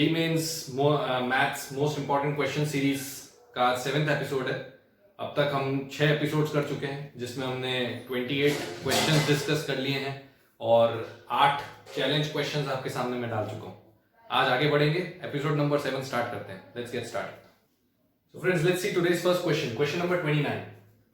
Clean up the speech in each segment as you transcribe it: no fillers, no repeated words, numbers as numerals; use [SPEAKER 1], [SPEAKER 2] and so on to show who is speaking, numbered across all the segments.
[SPEAKER 1] JEE mains maths most important question series का 7th episode है। अब तक हम 6 एपिसोड्स कर चुके हैं जिसमें हमने 28 क्वेश्चंस डिस्कस कर लिए हैं और 8 चैलेंज क्वेश्चंस आपके सामने मैं डाल चुका हूं। आज आगे बढ़ेंगे, एपिसोड नंबर 7 स्टार्ट करते हैं। Let's get start. So friends, let's see today's first question, question number 29।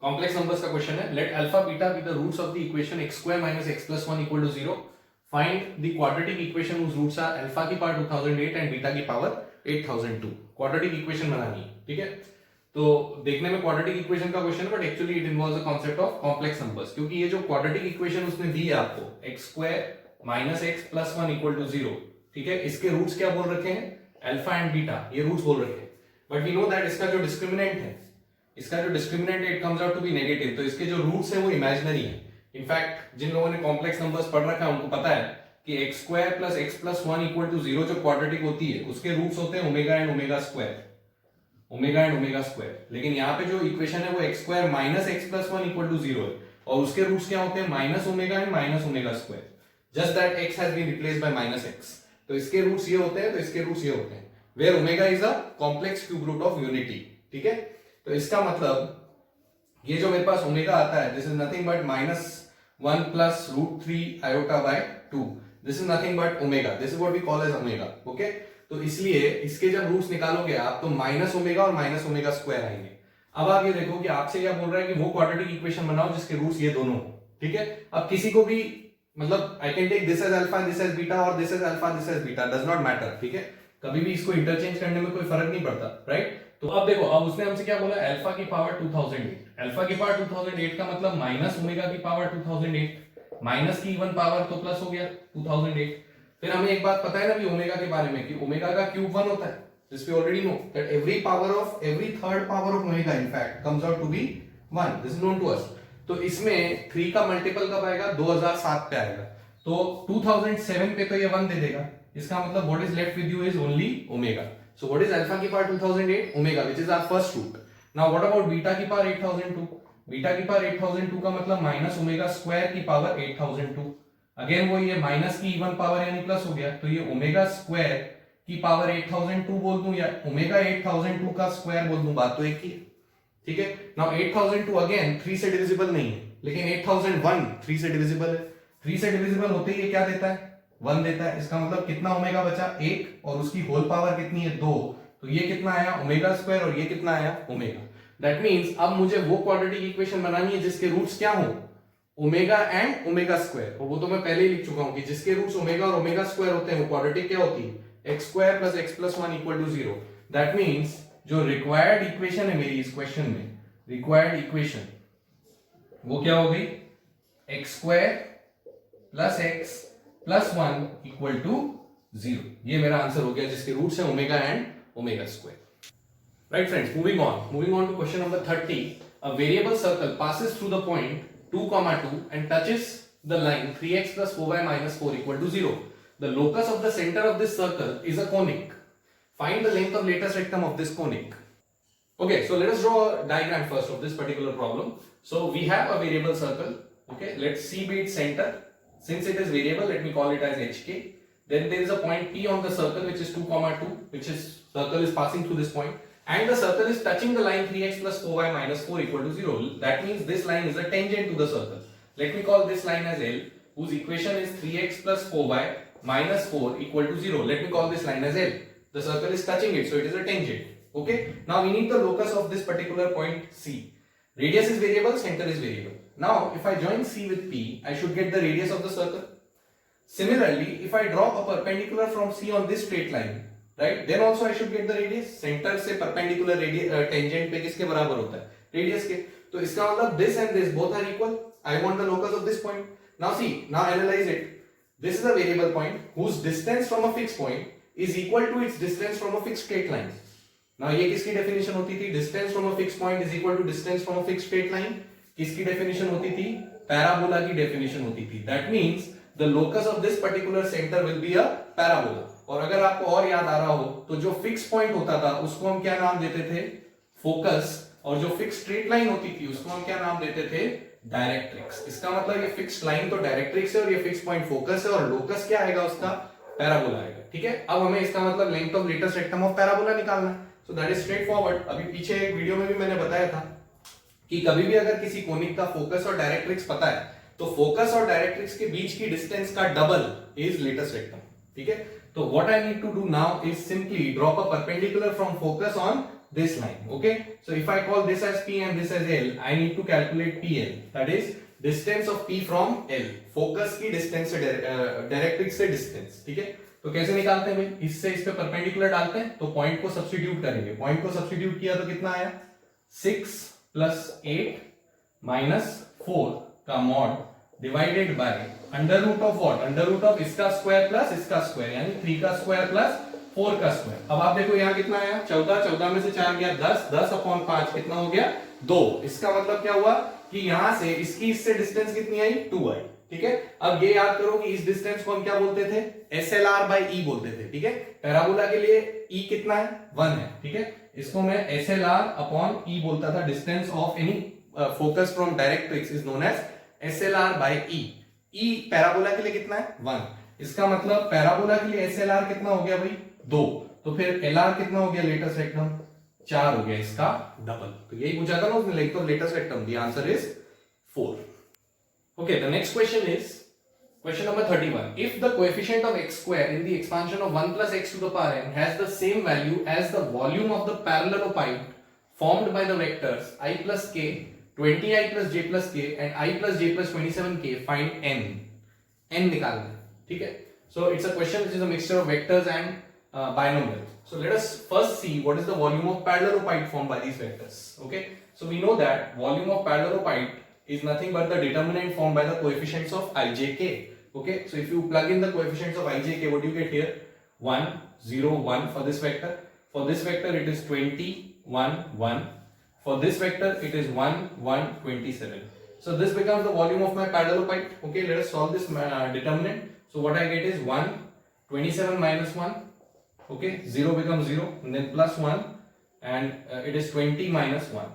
[SPEAKER 1] Complex numbers का क्वेश्चन है। Let alpha beta be the roots of the equation x square minus x plus 1 equal to 0. Find the quadratic equation whose roots are alpha की power 2008 and beta की power 8002. Quadratic equation बनानी है, ठीक है। तो देखने में क्वाड्रेटिक इक्वेशन का क्वेश्चन है, but actually it involves the concept of complex numbers, क्योंकि ये जो क्वाड्रेटिक इक्वेशन उसने दी है आपको x square minus x plus 1 equal to 0, ठीक है। इसके रूट्स क्या बोल रखे हैं? अल्फा एंड बीटा, ये रूट्स बोल रखे हैं। बट वी नो दैट इसका जो डिस्क्रिमिनेंट है, it comes out to be negative, तो इसके जो रूट्स हैं वो इमेजिनरी है। इनफैक्ट जिन लोगों ने कॉम्प्लेक्स नंबर्स पढ़ रखा है उनको पता है कि x square plus x plus 1 equal to 0 जो क्वाड्रेटिक होती है उसके रूट्स होते हैं ओमेगा एंड ओमेगा स्क्वायर। लेकिन यहाँ पे जो इक्वेशन है वो x square minus x plus 1 equal to 0 है और उसके रूट्स क्या होते हैं? Minus omega and minus omega square. Just that x has been replaced by minus x। तो इसके रूट्स ये होते हैं, तो इसके रूट्स ये होते हैं, where omega is a complex cube root of unity, ठीक है। तो इसका मतलब ये जो मेरे पास ओमेगा आता है, this is nothing but minus 1 plus root 3 iota by 2। This is nothing but omega, this is what we call as omega, okay. तो इसलिए इसके जब रूट्स निकालोगे आप तो माइनस ओमेगा और माइनस ओमेगा स्क्वायर आएंगे। अब आप ये देखो कि आपसे क्या बोल रहा है कि वो क्वाड्रेटिक इक्वेशन बनाओ जिसके रूट्स ये दोनों हो, ठीक है। अब किसी को भी मतलब I can take this as alpha, this as beta और this as alpha, this as beta, does not matter, ठीक है। कभी भी इसको इंटरचेंज करने में कोई फर्क नहीं पड़ता, राइट। तो अब देखो, अब उसने हमसे क्या बोला? अल्फा की पावर 2008। अल्फा की पावर 2008 का मतलब माइनस ओमेगा की पावर 2008, माइनस की इवन पावर तो प्लस हो गया 2008। फिर हमें एक बात पता है ना भी ओमेगा के बारे में कि ओमेगा का क्यूब 1 होता है, this we already know that every third power of omega in fact comes out to be 1, this is known to us. तो इसमें 3 का मल्टीपल कब आएगा? 2007 पे आएगा। तो 2007 पे तो ये 1 दे देगा, इसका मतलब what is left with you is only omega. So what is alpha की power 2008? Omega, which is our first root. Now what about beta की पावर 8002? Beta की पावर 8002 का मतलब माइनस ओमेगा स्क्वायर की पावर 8002। अगेन वो ये minus की even power यानी प्लस हो गया, तो ये ओमेगा स्क्वायर की पावर 8002 बोल दूं या ओमेगा 8002 का स्क्वायर बोल दूं, बात तो एक ही है, ठीक है। नाउ 8002 अगेन 3 से डिविजिबल नहीं है, लेकिन 8001 3 से डिविजिबल है। 3 से डिविजिबल होते ही ये क्या देता है? 1 देता है। इसका मतलब कितना ओमेगा बचा? 1, और उसकी होल पावर कितनी है? 2। तो ये कितना आया? ओमेगा स्क्वायर, और ये कितना आया? ओमेगा। दैट मींस अब मुझे वो क्वाड्रेटिक इक्वेशन बनानी है जिसके रूट्स क्या हो? Omega and omega square. और वो तो मैं पहले ही लिख चुका हूं कि जिसके रूट्स ओमेगा और ओमेगा स्क्वायर होते हैं वो क्वाड्रेटिक क्या होती है? x square plus x plus 1 equal to 0। That means जो रिक्वायर्ड इक्वेशन है मेरी इस क्वेश्चन में, रिक्वायर्ड इक्वेशन वो क्या हो गई? x square plus x plus 1 equal to 0। ये मेरा आंसर हो गया जिसके रूट्स हैं omega and omega square. Right friends, moving on to question number 30। A variable circle passes through the point 2, 2 and touches the line 3x plus 4y minus 4 equal to 0. The locus of the center of this circle is a conic. Find the length of latest rectum of this conic. Okay, so let us draw a diagram first of this particular problem. So we have a variable circle. Okay, let C be its center. Since it is variable, let me call it as hk. Then there is a point P on the circle which is 2, 2, which is circle is passing through this point, and the circle is touching the line 3x plus 4y minus 4 equal to 0. That means this line is a tangent to the circle. Let me call this line as L, whose equation is 3x plus 4y minus 4 equal to 0. Let me call this line as L. The circle is touching it, so it is a tangent. Okay. Now we need the locus of this particular point C. Radius is variable, center is variable. Now if I join C with P, I should get the radius of the circle. Similarly, if I draw a perpendicular from C on this straight line, right, then also I should get the radius. Center से perpendicular tangent पे किसके बराबर होता है? Radius के। तो इसका मतलब this and this both are equal. I want the locus of this point. Now see, now analyze it. This is a variable point whose distance from a fixed point is equal to its distance from a fixed straight line. Now ये किसकी definition होती थी? Distance from a fixed point is equal to distance from a fixed straight line. किसकी definition होती थी? Parabola की definition होती थी। That means the locus of this particular centre will be a parabola. और अगर आपको और याद आ रहा हो तो जो फिक्स पॉइंट होता था उसको हम क्या नाम देते थे? फोकस। और जो फिक्स स्ट्रेट लाइन होती थी उसको हम क्या नाम देते थे? डायरेक्ट्रिक्स। इसका मतलब ये फिक्स्ड लाइन तो डायरेक्ट्रिक्स है और ये फिक्स पॉइंट फोकस है, और लोकस क्या आएगा उसका? पैराबोला आएगा, ठीक है। अब हमें इसका मतलब length of latus rectum of parabola निकालना है। So that is straight forward. अभी पीछे एक वीडियो में भी मैंने बताया था कि कभी भी अगर किसी कोनिक का फोकस और डायरेक्ट्रिक्स पता है तो फोकस और डायरेक्ट्रिक्स के बीच की डिस्टेंस का डबल इज लेटेस्ट रेक्टम, ठीक है। तो what I need to do now is simply drop a perpendicular from focus on this line, okay? So if I call this as P and this as L, I need to calculate PL, that is distance of P from L, focus की distance से directrix से distance, ठीक है। तो कैसे निकालते हैं भाई, इससे इस पे परपेंडिकुलर डालते हैं तो पॉइंट को सब्स्टिट्यूट करेंगे। पॉइंट को सब्स्टिट्यूट किया तो कितना आया, 6 + 8 - 4 का mod divided by under root of what, under root of इसका स्क्वायर प्लस इसका स्क्वायर, यानी 3 का स्क्वायर प्लस 4 का स्क्वायर। अब आप देखो यहाँ कितना आया, 14, 14 में से 4 गया 10, 10/5 कितना हो गया, 2। इसका मतलब क्या हुआ कि यहां से इसकी इससे डिस्टेंस कितनी आई, 2 आई, ठीक है। अब ये याद करो कि इस डिस्टेंस को हम क्या बोलते थे, SLR/E बोलते थे, ठीक है। पैराबोला के लिए E कितना है, 1 है, ठीक है। इसको मैं SLR/E बोलता था। Distance of any focus from directrix is known as SLR/E। E parabola के लिए कितना है, 1। इसका मतलब पैराबोला के लिए SLR कितना हो गया भाई, 2। तो फिर LR कितना हो गया, लेटेस्ट रेक्टम 4 हो गया, इसका डबल। तो यही पूछा था ना उसने, length of latus rectum. The answer is 4। Okay, the next question is question number 31. If the coefficient of x square in the expansion of 1 plus x to the power n has the same value as the volume of the paralleloid formed by the vectors I plus k, 20i plus j plus k and I plus j plus 27k, find n. n निकालना है, ठीक है। So it's a question which is a mixture of vectors and binomial. So let us first see what is the volume of paralleloid formed by these vectors. Okay, so we know that volume of paralleloid is nothing but the determinant formed by the coefficients of ijk. Okay, so if you plug in the coefficients of ijk, what do you get here, 1 0 1 for this vector. For this vector it is 20 1 1. For this vector it is 1 1 27. So this becomes the volume of my paralleloid. Okay, let us solve this determinant. So what I get is 1 27 minus 1. Okay, 0 becomes 0 and then plus 1 and it is 20 minus 1.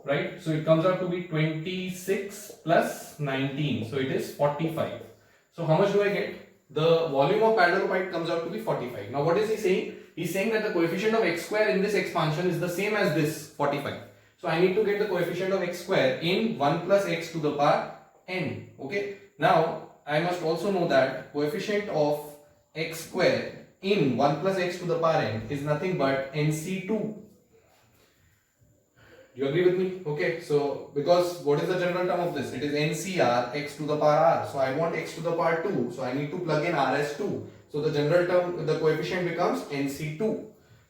[SPEAKER 1] Right, so it comes out to be 26 plus 19, so it is 45. So how much do I get? The volume of paralleloid comes out to be 45. Now what is he saying? He's saying that the coefficient of x square in this expansion is the same as this 45. So I need to get the coefficient of x square in 1 plus x to the power n. Okay, now I must also know that coefficient of x square in 1 plus x to the power n is nothing but NC2. Do you agree with me? Okay, so because what is the general term of this? It is NCR x to the power r. So I want x to the power 2. So I need to plug in r as 2. So the general term, the coefficient becomes NC2.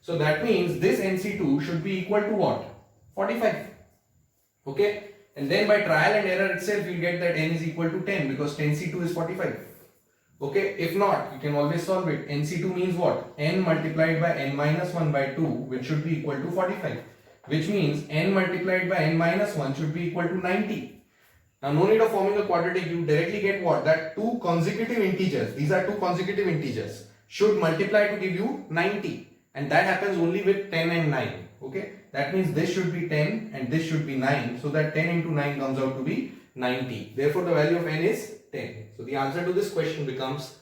[SPEAKER 1] So that means this NC2 should be equal to what? 45. Okay, and then by trial and error itself you'll get that n is equal to 10 because 10C2 is 45. Okay, if not, you can always solve it. NC2 means what? N multiplied by n minus 1 by 2, which should be equal to 45. Which means n multiplied by n minus 1 should be equal to 90. Now no need of forming a quadratic, you directly get what? That two consecutive integers, these are two consecutive integers, should multiply to give you 90. And that happens only with 10 and 9. Okay, that means this should be 10 and this should be 9. So that 10 into 9 comes out to be 90. Therefore the value of n is 10. So the answer to this question becomes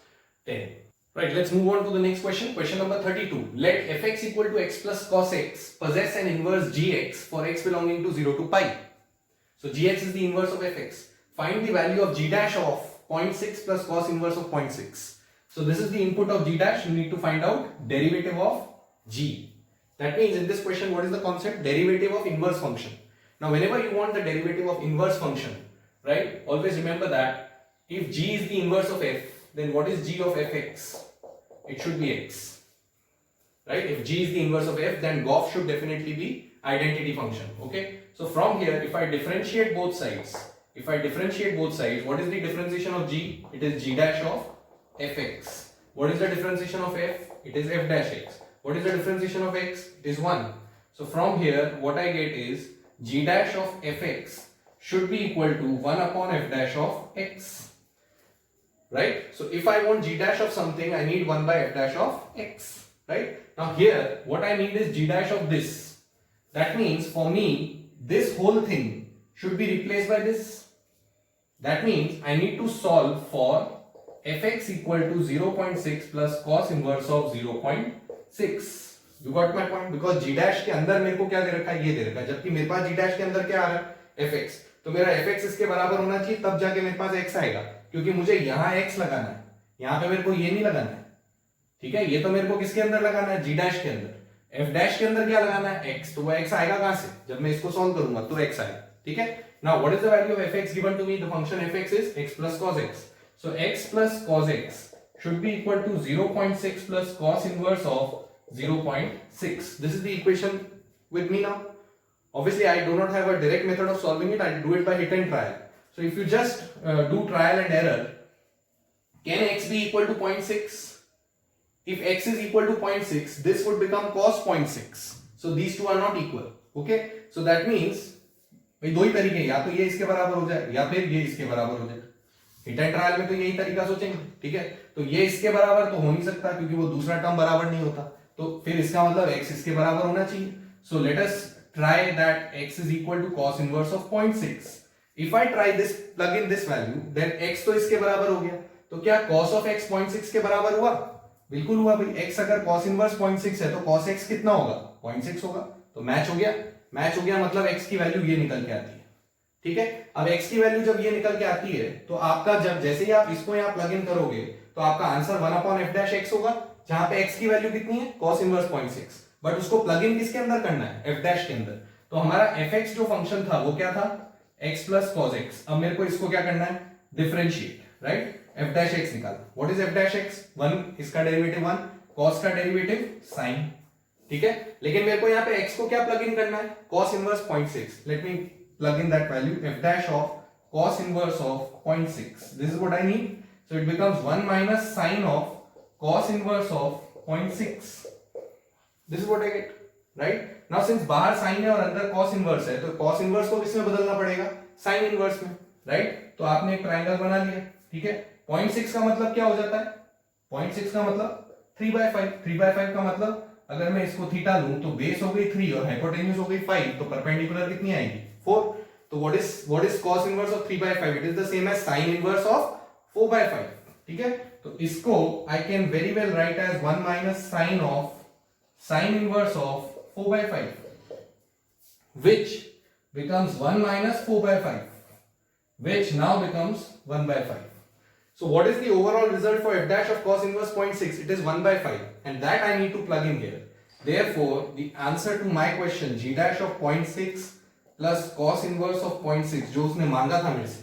[SPEAKER 1] 10. Right, let's move on to the next question. Question number 32. Let fx equal to x plus cos x possess an inverse gx for x belonging to 0 to pi. So gx is the inverse of fx. Find the value of g dash of 0.6 plus cos inverse of 0.6. So this is the input of g dash. You need to find out derivative of g. That means in this question, what is the concept? Derivative of inverse function. Now whenever you want the derivative of inverse function, right, always remember that if g is the inverse of f, then what is g of fx? It should be x, right? If g is the inverse of f, then gof should definitely be identity function. Okay, so from here if I differentiate both sides, what is the differentiation of g? It is g dash of fx. What is the differentiation of f? It is f dash x. What is the differentiation of x? It is 1. So from here what I get is g dash of fx should be equal to 1 upon f dash of x. Right? So if I want g dash of something, I need 1 by f dash of x. Right? Now here, what I need is g dash of this. That means for me, this whole thing should be replaced by this. That means I need to solve for fx equal to 0.6 plus cos inverse of 0.6. You got my point? Because g dash के अंदर मेरे को क्या दे रखा है, ये दे रखा है, जबकि मेरे पास g dash के अंदर क्या आ रहा है, fx. तो मेरा fx इसके बराबर होना चाहिए, तब जाके मेरे पास x आएगा, क्योंकि मुझे यहाँ x लगाना है, यहाँ पे मेरे को ये नहीं लगाना है. ठीक है, ये तो मेरे को किसके अंदर लगाना है, g dash के अंदर. f dash के अंदर क्या लगाना है, x. तो वो x आएगा कहां से, जब मैं इसको सॉल्व करूंगा तो x आएगा. ठीक है. Now what is the value of fx given to me? The function fx is x plus cos x. So x plus cos x should be equal to 0.6 plus cos inverse of 0.6. This is the equation with me now. Obviously I do not have a direct method of solving it. I do it by hit and trial. So if you just do trial and error, can x be equal to 0.6? If x is equal to 0.6, this would become cos 0.6. So these two are not equal. Okay. So that means भाई दो ही तरीके, या तो ये इसके बराबर हो जाए या फिर ये इसके बराबर हो जाए. हिट एंड ट्रायल में तो यही तरीका सोचेंगे. ठीक है. तो ये इसके बराबर तो हो नहीं सकता, क्योंकि वो दूसरा टर्म बराबर नहीं होता. तो फिर इसका मतलब x इसके बराबर होना चाहिए. So let us try that x is equal to cos inverse of 0.6. If I try this, plug in this value, then x तो इसके बराबर हो गया. तो क्या cos of x 0.6 के बराबर हुआ? बिल्कुल हुआ भाई. x अगर cos inverse 0.6 है तो cos x कितना होगा, 0.6 होगा. तो मैच हो गया. मैच हो गया मतलब x की वैल्यू ये निकल के आती है. ठीक है. अब x की वैल्यू जब ये निकल के आती है तो आपका जब जैसे ही आप इसको यहां प्लग इन करोगे तो आपका आंसर 1/f' होगा, जहां पे x की वैल्यू कितनी है, cos इनवर्स 0.6. बट उसको प्लग इन किसके अंदर करना है, f' के अंदर. तो हमारा fx जो फंक्शन था वो क्या था, x plus cos x. अब मेरे को इसको क्या करना है, डिफरेंशिएट. राइट. f' निकालना. What is f'? 1 इसका डेरिवेटिव 1, cos का डेरिवेटिव sin. ठीक है. लेकिन मेरे को यहाँ पे x को क्या प्लग इन करना है, cos inverse 0.6. Let me plug in that value, f' of cos inverse of 0.6. This is what I need. So it becomes 1 minus sin of cos inverse of 0.6. This is what I get. Right. Now since बाहर sin है और अंदर cos inverse है, तो cos inverse को किसमें बदलना पड़ेगा, sin inverse में. Right. तो आपने एक ट्रायंगल बना लिया. ठीक है. 0.6 का मतलब क्या हो जाता है, 0.6 का मतलब 3/5. 3/5 का मतलब अगर मैं इसको थीटा लूं तो बेस हो गई 3 और हाइपोटेन्यूज हो गई 5, तो परपेंडिकुलर कितनी आएगी, 4. तो what is cos inverse of 3/5? It is the same as sin inverse of 4/5. ठीक है. तो इसको I can very well write as 1 minus sin inverse of 4/5, which becomes 1 minus 4/5, which now becomes 1/5. So what is the overall result for f' of cos inverse 0.6? It is 1/5, and that I need to plug in here. Therefore, the answer to my question, g dash of 0.6 plus cos inverse of 0.6, जो उसने मांगा था मेरे से,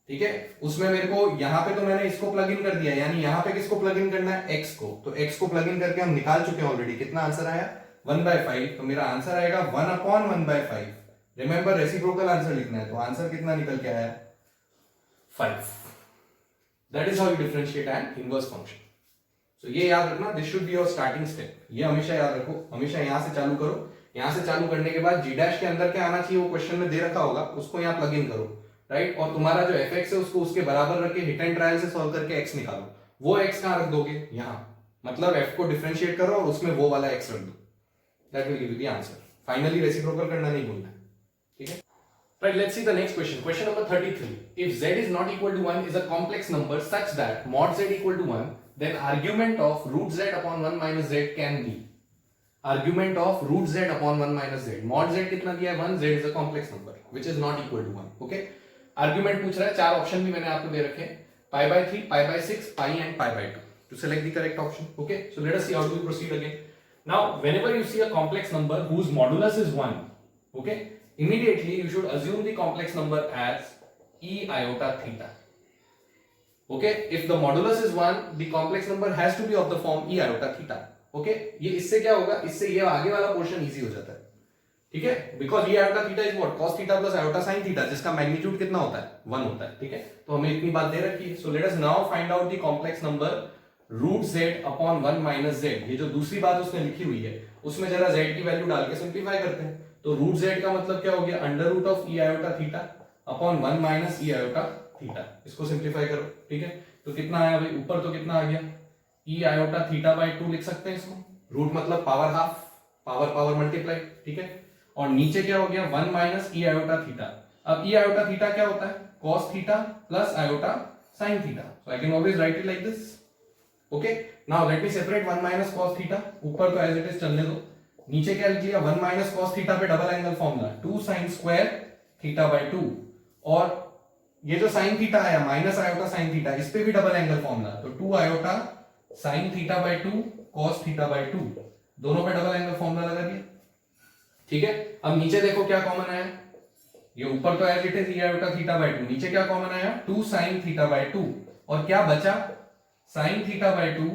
[SPEAKER 1] ठीक है, उसमें मेरे को यहाँ पे तो मैंने इसको प्लग इन कर दिया, यानी यहाँ पे किसको प्लग इन करना है, x को. तो x को प्लग इन करके हम निकाल चुके हैं ऑलरेडी. कितना आंसर आया, 1/5. तो मेरा आंसर आएगा 1/1/5. रिमेंबर रेसिप्रोकल आंसर लिखना है. तो आंसर कितना निकल के आया, 5. That is how you differentiate an inverse function. So ये याद रखना, this should be your starting step. ये हमेशा याद रखो, हमेशा यहाँ से चालू करो. यहाँ से चालू करने के बाद g डैश के अंदर क्या आना चाहिए वो क्वेश्चन में दे रखा होगा, उसको यहाँ प्लग इन करो. राइट. और तुम्हारा जो fx है उसको उसके बराबर रख के हिट एंड ट्रायल से सॉल्व करके x निकालो. वो x कहाँ रख दोगे, यहाँ. मतलब f को डिफरेंशिएट करो और उसमें वो वाला x रख दो. That will give you the answer. Finally reciprocal करना नहीं भूलना. ठीक है. Right, let's see the next question. Question number 33. If z is not equal to 1 is a complex number such that mod z equal to 1, then argument of root z upon 1 minus z can be. Argument of root z upon 1 minus z. Mod z कितना दिया है, 1. Z is a complex number which is not equal to 1. Okay. Argument पूछ रहा है, 4 option भी मैंने आपको दे रखे हैं, pi/3, pi/6, pi and pi/2. To select the correct option. Okay. So let us see how do we proceed again. Now, whenever you see a complex number whose modulus is 1, okay, immediately you should assume the complex number as e iota theta. Okay, if the modulus is 1, the complex number has to be of the form e iota theta. Okay, ये इससे क्या होगा, इससे ये आगे वाला portion easy हो जाता है. ठीक है, because e iota theta is what, cos theta plus iota sin theta, जिसका मैग्नीट्यूड कितना होता है, 1 होता है. ठीक है, तो हमें इतनी बात दे रखी है. So let us now find out the complex number root z upon 1 minus z. ये जो दूसरी बात उसने लिखी हुई है उसमें जरा z की वैल्यू डाल के सिंप्लीफाई करते हैं. तो रूट z का मतलब क्या हो गया, under root of e iota theta upon 1 minus e iota theta. इसको सिंप्लीफाई करो. ठीक है, तो कितना आया भाई, ऊपर तो कितना आ गया, e iota थीटा बाय 2 लिख सकते हैं इसको. रूट मतलब पावर हाफ, पावर मल्टीप्लाई. ठीक है, और नीचे क्या हो गया, 1 माइनस e iota थीटा. अब e iota थीटा क्या होता है, cos theta plus iota sin theta. So I can always write it like this. Okay, now let me separate 1 minus cos theta. ऊपर तो as it is चलने दो. नीचे क्या लिख लिया? 1 minus cos theta पे double angle formula 2 sin square theta by 2, और ये जो sin theta आया माइनस आयोटा sin theta, इस पे भी डबल एंगल फॉर्मूला, तो 2 iota sin theta by 2 cos theta by 2, दोनों पे डबल एंगल फॉर्मूला लगा दिया. ठीक है, अब नीचे देखो क्या कॉमन आया. ये ऊपर तो as it is iota theta by 2, नीचे क्या कॉमन आया? 2 sin थीटा बाय 2, और क्या बचा? sin theta by 2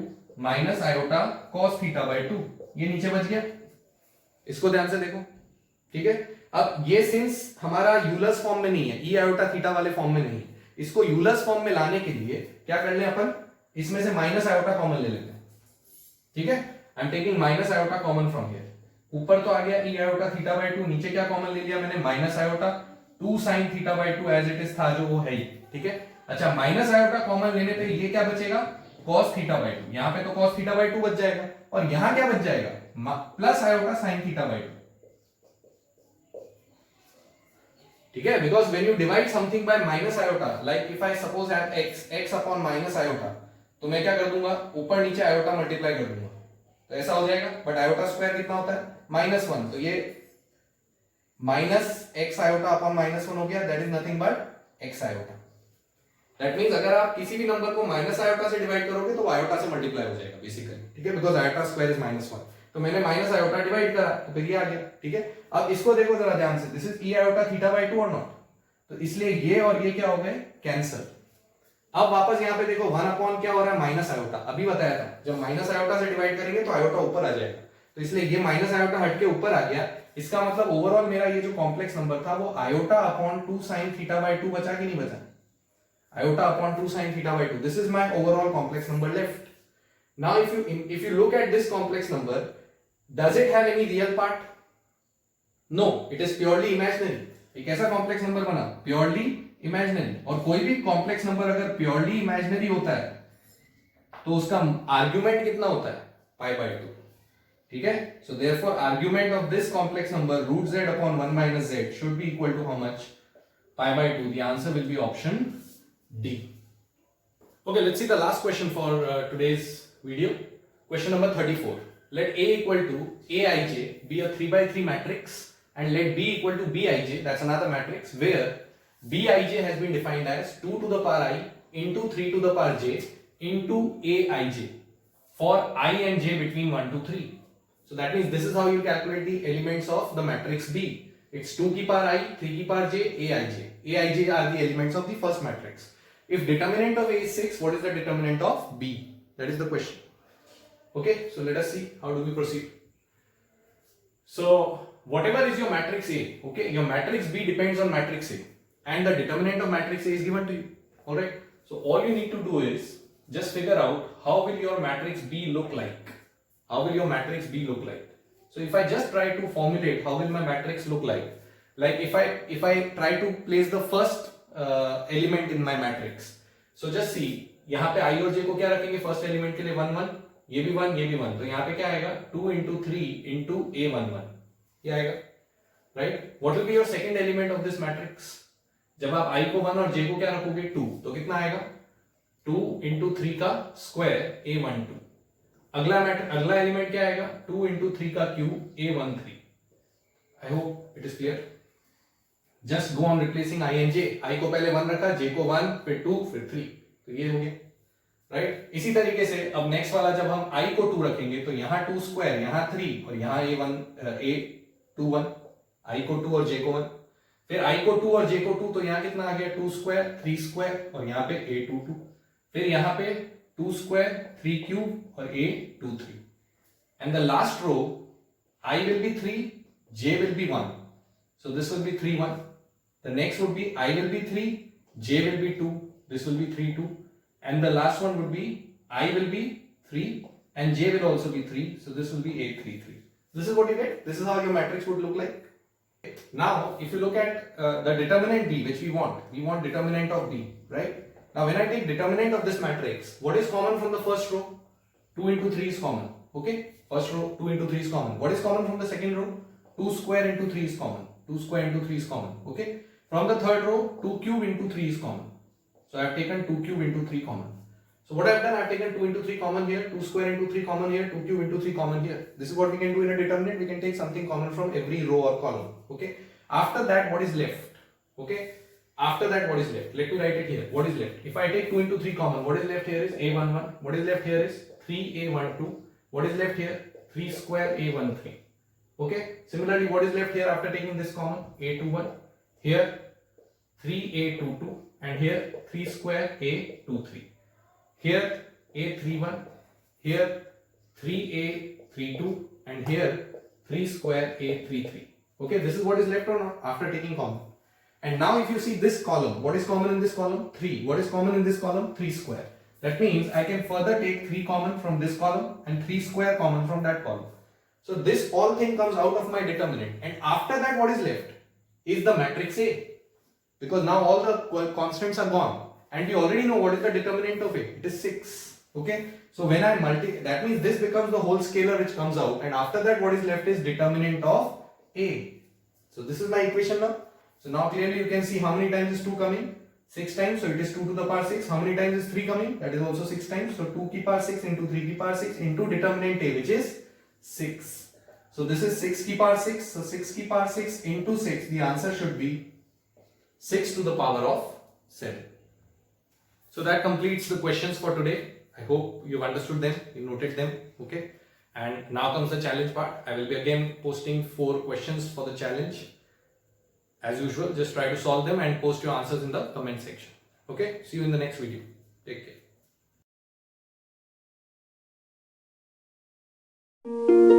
[SPEAKER 1] minus iota cos theta by 2, ये नीचे बच गया. इसको ध्यान से देखो. ठीक है, अब ये सिंस हमारा यूलर्स फॉर्म में नहीं है, ई आयोटा थीटा वाले फॉर्म में नहीं, इसको यूलर्स फॉर्म में लाने के लिए क्या कर ले अपन, इसमें से माइनस आयोटा कॉमन ले लेते हैं. ठीक है, I am taking minus iota common from here. ऊपर तो आ गया ई आयोटा थीटा बाय 2, नीचे क्या कॉमन ले लिया मैंने? Minus iota 2 sin theta by 2 as it is था जो वो है ही. ठीक है, अच्छा माइनस आयोटा कॉमन लेने पे ये क्या बचेगा? cos theta by 2. यहां पे तो cos थीटा बाय 2 बच जाएगा, और यहां क्या बच जाएगा? Plus iota sin theta by 2. ठीक है, because when you divide something bye minus iota, like if I suppose have x upon minus iota, तो मैं क्या कर दूंगा? ऊपर नीचे आयोटा मल्टीप्लाई कर दूंगा, तो ऐसा हो जाएगा. बट आयोटा स्क्वायर कितना होता है? -1, तो ये माइनस एक्स आयोटा अपॉन -1 हो गया, that is nothing but x iota. That means अगर आप किसी भी नंबर को माइनस आयोटा से डिवाइड करोगे तो वो आयोटा से मल्टीप्लाई हो जाएगा बेसिकली. ठीक है, बिकॉज आयोटा स्क्वायर इज -1, तो मैंने माइनस आयोटा डिवाइड करा तो फिर ये आ गया. ठीक है, अब इसको देखो जरा ध्यान से, this is E iota theta by 2 और नॉट, तो इसलिए ये और ये क्या हो गए? कैंसल. अब वापस यहाँ पे देखो 1 अपॉन क्या हो रहा है? Minus iota. अभी बताया था जब माइनस आयोटा से डिवाइड करेंगे तो आयोटा ऊपर आ जाएगा, तो इसलिए ये माइनस आयोटा हटके ऊपर आ गया. इसका मतलब ओवरऑल मेरा ये जो कॉम्प्लेक्स नंबर था वो iota upon 2 sin theta by 2 बचा कि नहीं बचा? Iota upon 2 sin theta by 2. This is my overall complex number left. Now if you look at this complex number, does it have any real part? No, it is purely imaginary. एक ऐसा complex number बना purely imaginary, और कोई भी complex number अगर purely imaginary होता है तो उसका आर्ग्यूमेंट कितना होता है? Pi by 2. ठीक है, so therefore argument of this complex number root z अपॉन 1 माइनस z should be equal to how much? Pi by 2. The answer will be option D. Okay, let's see the last question for today's video. Question number 34. Let A equal to Aij be a 3 by 3 matrix, and let B equal to Bij, that's another matrix, where Bij has been defined as 2 to the power I into 3 to the power j into Aij for I and j between 1 to 3. So that means this is how you calculate the elements of the matrix B. It's 2 की power I, 3 की power j, Aij. Aij are the elements of the first matrix. If determinant of A is 6, what is the determinant of B? That is the question. Okay, so let us see how do we proceed. So whatever is your matrix A, okay, your matrix B depends on matrix A, and the determinant of matrix A is given to you. All right, so all you need to do is just figure out how will your matrix B look like. How will your matrix B look like? So if I just try to formulate how will my matrix look like if I try to place the first element in my matrix, so just see, यहाँ पे I और J को क्या रखेंगे first element के लिए? 1 1, ये भी 1, ये भी 1, तो यहाँ पे क्या आएगा? 2 into 3 into A11, ये आएगा. Right, what will be your second element of this matrix? जब आप I को 1 और J को क्या रखोगे? 2, तो कितना आएगा? 2 into 3 का स्क्वायर A12. अगला एलिमेंट क्या आएगा? 2 into 3 का cube A13. I hope it is clear. Just go on replacing I and J. I को पहले 1 रखा, J को 1, फिर 2, फिर 3, तो ये हो गया. राइट, इसी तरीके से अब नेक्स्ट वाला जब हम I को 2 रखेंगे तो यहाँ 2 स्क्वायर, यहाँ 3 और यहाँ A21, I को 2 और J को 1, फिर I को 2 और J को 2, तो यहाँ कितना आ गया? 2 स्क्वायर, 3 स्क्वायर और यहाँ पे A22, फिर यहाँ पे 2 स्क्वायर, 3 क्यूब और A23, and the last row I will be 3, J will be 1, so this will be 3 1. The next would be I will be 3, J will be 2, this will be 3 2, and the last one would be I will be 3 and J will also be 3, so this will be 8 3 3. This is what you get. This is how your matrix would look like. Now if you look at the determinant B, which we want determinant of B, right? Now when I take determinant of this matrix, what is common from the first row? 2 into 3 is common. Okay, first row 2 into 3 is common. What is common from the second row? 2 square into 3 is common. 2 square into 3 is common. Okay, from the third row 2 cube into 3 is common. So I have taken 2 cube into 3 common. So what I have done, I have taken 2 into 3 common here, 2 square into 3 common here, 2 cube into 3 common here. This is what we can do in a determinant. We can take something common from every row or column. Okay. After that, what is left? Okay. After that, what is left? Let me write it here. What is left? If I take 2 into 3 common, what is left here is a11. What is left here is 3a12. What is left here? 3 square a13. Okay. Similarly, what is left here after taking this common? a21. Here 3a22 and here 3 square a23. Here a31. Here 3a32 and here 3 square a33. Okay. This is what is left or not after taking common. And now if you see this column, what is common in this column? 3. What is common in this column? 3 square. That means I can further take 3 common from this column and 3 square common from that column. So this all thing comes out of my determinant. And after that, what is left? Is the matrix A. Because now all the constants are gone. And we already know what is the determinant of A. It is 6. Okay. So when I that means this becomes the whole scalar which comes out. And after that, what is left is determinant of A. So this is my equation now. So now clearly you can see how many times is 2 coming? 6 times. So it is 2 to the power 6. How many times is 3 coming? That is also 6 times. So 2 ki power 6 into 3 ki power 6 into determinant A, which is 6. So this is 6 ki power 6. So 6 ki power 6 into 6. The answer should be 6 to the power of 7. So that completes the questions for today. I hope you've understood them, you noted them. Okay. And now comes the challenge part. I will be again posting 4 questions for the challenge. As usual, just try to solve them and post your answers in the comment section. Okay, see you in the next video. Take care.